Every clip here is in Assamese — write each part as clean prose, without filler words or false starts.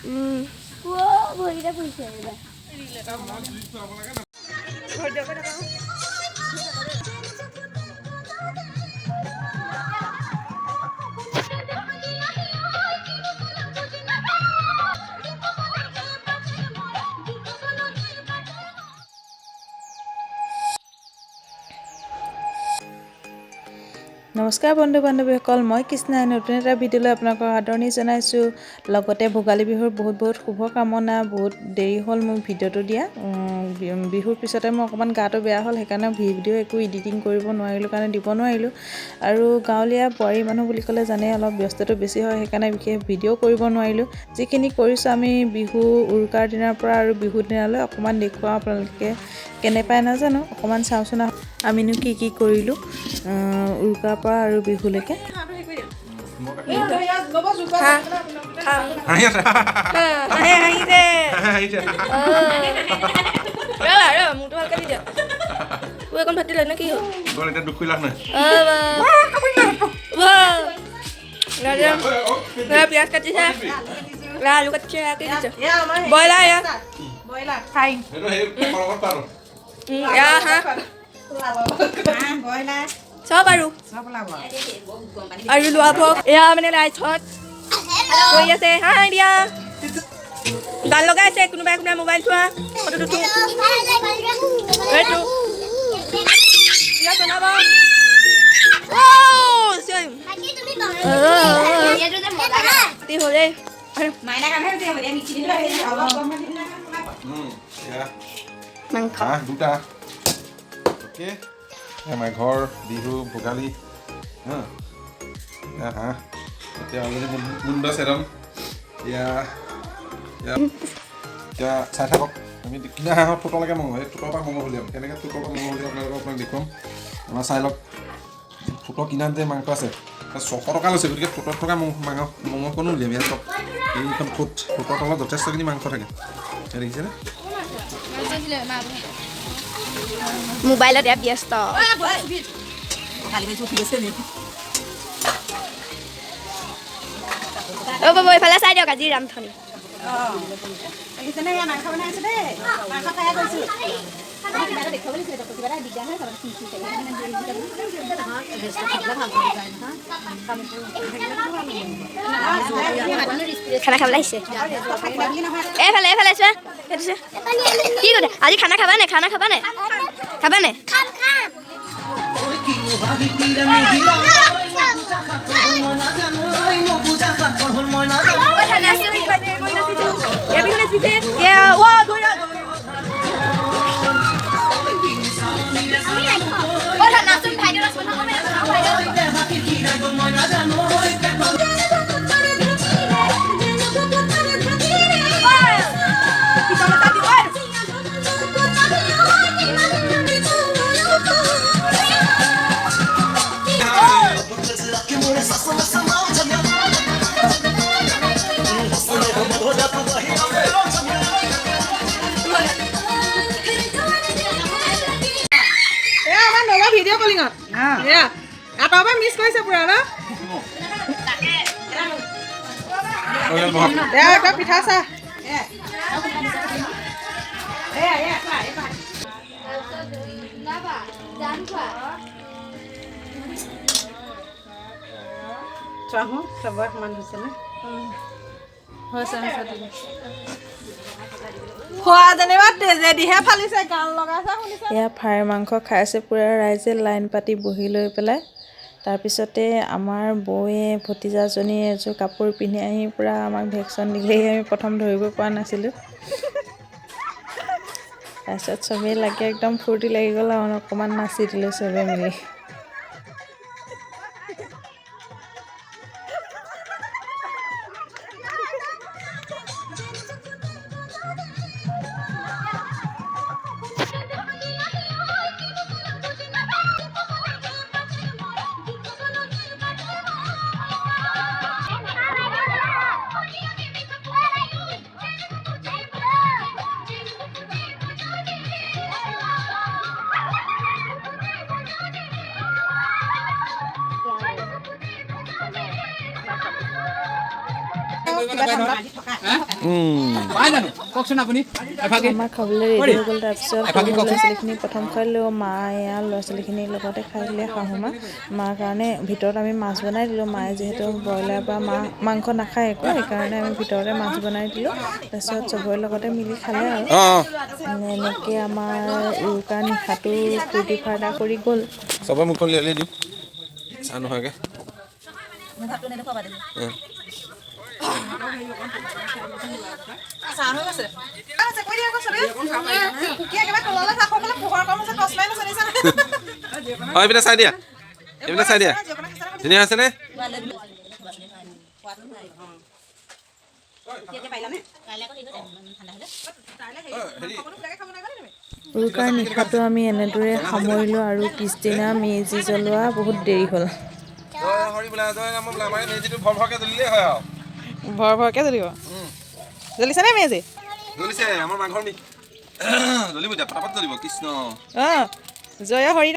ভৰিটা পৰিছে নমস্কাৰ বন্ধু বান্ধৱীসকল, মই কৃষ্ণাই নতুন এটা ভিডিঅ'লৈ আপোনালোকক আদৰণি জনাইছোঁ। লগতে ভোগালী বিহুৰ বহুত বহুত শুভকামনা। বহুত দেৰি হ'ল মোৰ ভিডিঅ'টো দিয়া। বিহুৰ পিছতে মই অকণমান গাটো বেয়া হ'ল, সেইকাৰণে ভিডিঅ' একো এডিটিং কৰিব নোৱাৰিলোঁ কাৰণে দিব নোৱাৰিলোঁ। আৰু গাঁৱলীয়া বোৱাৰী মানুহ বুলি ক'লে জানেই অলপ ব্যস্তটো বেছি হয়, সেইকাৰণে বিশেষ ভিডিঅ' কৰিব নোৱাৰিলোঁ। যিখিনি কৰিছোঁ আমি বিহু উৰুকাৰ দিনাৰ পৰা আৰু বিহুৰ দিনালৈ অকণমান দেখুৱাওঁ, আপোনালোকে কেনে পায় নাজানো। অকণমান চাওঁচোন আমিনো কি কি কৰিলোঁ উৰুকাৰ পৰা আৰু বিহুলৈকে। পিয়াজ কাটিছে, আলু কাটিছে, ব্ৰইলাৰ চব আৰু লোৱা ভোগ এয়া মানে লাইটত কৰি আছে। হাই দিয়া গান লগাইছে, কোনোবাই কোনোবাই মোবাইল চোৱা ফটোটো এইটো জনাব। ঘৰ বিহু ভোগালী হাঁহ এতিয়া অলৰেডি মুণ্ড চেৰম এতিয়া চাই থাকক। আমি কিনা হাঁহত ঠোঁটলৈকে মঙহ, এই ঠোঁটৰ পৰা মঙহ উলিয়াম। কেনেকৈ ঠোঁটৰ পৰা মঙহ উলিয়াম আপোনাক দেখুৱাম। আমাৰ চাই লওক, ঠোঁটৰ কিনাত যে মাংস আছে 600 টকা লৈছে, গতিকে ঠোঁটত থকা মঙহকণো উলিয়াম। ইয়াত চব এইখন ঠোঁটৰ তলত যথেষ্টখিনি মাংস থাকে, দেখিছেনে? মোবাইলত এয়া ব্যস্ত। বাবু এইফালে চাই দিয়ক, আজি ৰামধনী খানা খাবলৈ আহিছে। এইফালে এইফালে চোৱা কি কৰে আজি খানা খাবা নে? খানা খাবা নে? খাবা নে? ভিডিঅ' কলিঙত আঁতৰ পৰা মিছ কৰিছে পুৰা ন? পিঠা চাহ চোৱাহো চবৰে সমান হৈছেনে? এয়া ফ্ৰাই মাংস খাইছে পুৰা ৰাইজে লাইন পাতি বহি লৈ পেলাই। তাৰপিছতে আমাৰ বৌয়ে ভতিজাজনীয়ে এযোৰ কাপোৰ পিন্ধি আহি পুৰা আমাক ভেকশ্যন দিলেই। আমি প্ৰথম ধৰিব পৰা নাছিলোঁ। তাৰপিছত চবেই লাগে একদম ফূৰ্তি লাগি গ'ল আৰু অকণমান নাচি দিলোঁ চবেই মিলি। পাই জানো কওকচোন আপুনি এভাগে আমাৰ খাবলৈ ৰেডি হৈ গ'ল। তাৰপিছত সৰু ল'ৰা ছোৱালীখিনি প্ৰথম খাই দিলোঁ। মা এয়া ল'ৰা ছোৱালীখিনিৰ লগতে খাই দিলে শাহুমা। মাৰ কাৰণে ভিতৰত আমি মাছ বনাই দিলোঁ। মায়ে যিহেতু ব্ৰইলাৰ বা মাংস নাখায় একো, সেইকাৰণে আমি ভিতৰতে মাছ বনাই দিলোঁ। তাৰপিছত চবৰে লগতে মিলি খালে আৰু এনেকৈ আমাৰ উৰুকাৰ নিশাটো ফূৰ্তি ফাৰ্তা কৰি গ'ল। চবৰে মুখখন লিয়াই দিওঁ চাহ নহয়গৈ। হয় এইপিনে চাই দিয়া, এইপিনে চাই দিয়া। ধুনীয়া আছেনে? উৰুকাৰ নিশাটো আমি এনেদৰে সামৰিলোঁ আৰু পিছদিনা মেজি জ্বলোৱা বহুত দেৰি হ'ল। ভৰ ভৰকে জ্বলিব। জ্বলিছে নে মেজি? জ্বলিছে আমাৰ মাংসৰ জ্বলিব এতিয়া পটাপট জ্বলিব। কৃষ্ণ অঁ জয় হৰি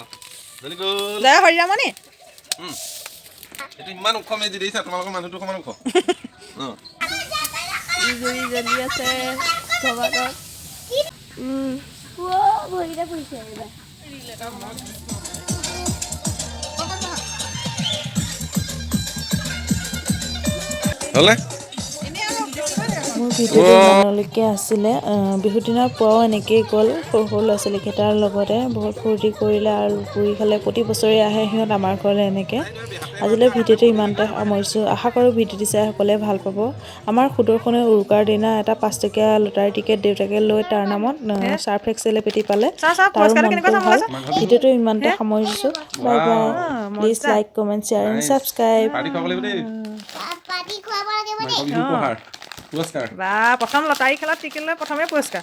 জ্বলি গ'ল। জয় হৰিৰামণি। এইটো ইমান ওখ মেজি দেখিছা, তোমালোকৰ মানুহটো সমান ওখ। জুই জ্বলি আছে ভগৱানৰ। হ'লে মোৰ ভিডিঅ'টো ইমানলৈকে আছিলে। বিহুৰ দিনাৰ পৰাও এনেকৈয়ে গ'ল। সৰু সৰু ল'ৰা ছোৱালীকেইটাৰ লগতে বহুত ফূৰ্তি কৰিলে আৰু পুৰি খালে। প্ৰতি বছৰে আহে সিহঁত আমাৰ ঘৰলৈ এনেকৈ। আজিলৈ ভিডিঅ'টো ইমানতে সামৰিছোঁ। আশা কৰোঁ ভিডিঅ'টো চাই সকলোৱে ভাল পাব। আমাৰ সুদৰ্শনে উৰুকাৰ দিনা এটা 5 টকীয়া লটাৰী টিকেট দেউতাকে লৈ তাৰ নামত চাৰ্ফ এক্সেল এপেটি পালে। তাৰো মনটো ভাল। ভিডিঅ'টো ইমানতে সামৰিছোঁ। Bye bye. Please like comment share and subscribe. Party খুৱাব লাগিব দেই। মাংস বিহু উপহাৰ পুৰস্কাৰ। বা প্ৰথম লটাৰী খেলত টিকেট লৈ প্ৰথমে পুৰস্কাৰ।